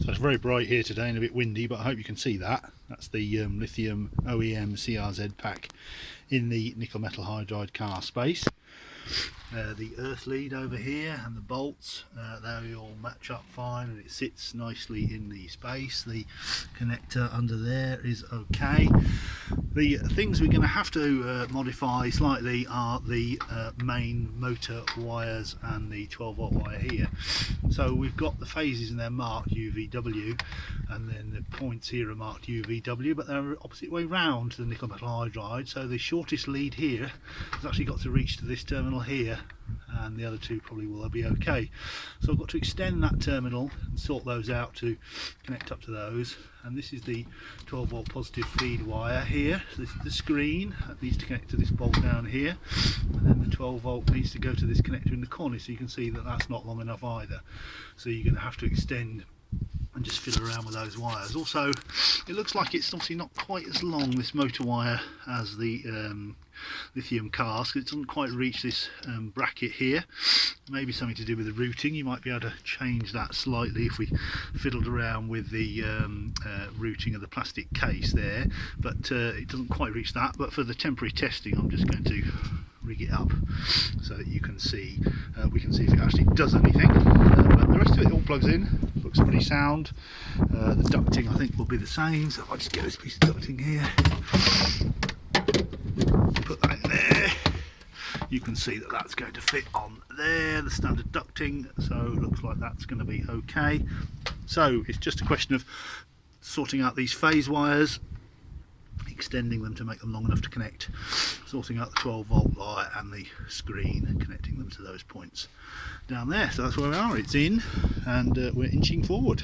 So it's very bright here today and a bit windy, but I hope you can see that. That's the Lithium OEM CRZ pack in the nickel metal hydride car space. The earth lead over here and the bolts, they all match up fine and it sits nicely in the space. The connector under there is okay. The things we're going to have to modify slightly are the main motor wires and the 12 volt wire here. So we've got the phases in there marked UVW, and then the points here are marked UVW, but they're opposite way round to the nickel metal hydride. So the shortest lead here has actually got to reach to this terminal here, and the other two probably will be okay. So I've got to extend that terminal and sort those out to connect up to those. And this is the 12 volt positive feed wire here. So this is the screen that needs to connect to this bolt down here, and then the 12 volt needs to go to this connector in the corner. So you can see that that's not long enough either, so you're going to have to extend and just fiddle around with those wires. Also, it looks like it's obviously not quite as long, this motor wire, as the Lithium car, so it doesn't quite reach this bracket here. Maybe something to do with the routing. You might be able to change that slightly if we fiddled around with the routing of the plastic case there, but it doesn't quite reach that. But for the temporary testing, I'm just going to rig it up so that you can see, we can see if it actually does anything. But the rest of it all plugs in, looks pretty sound. The ducting I think will be the same, so if I just get this piece of ducting here, put that in there, you can see that that's going to fit on there, the standard ducting, so it looks like that's going to be okay. So it's just a question of sorting out these phase wires, extending them to make them long enough to connect, sorting out the 12 volt wire and the screen and connecting them to those points down there. So that's where we are, it's in, and we're inching forward.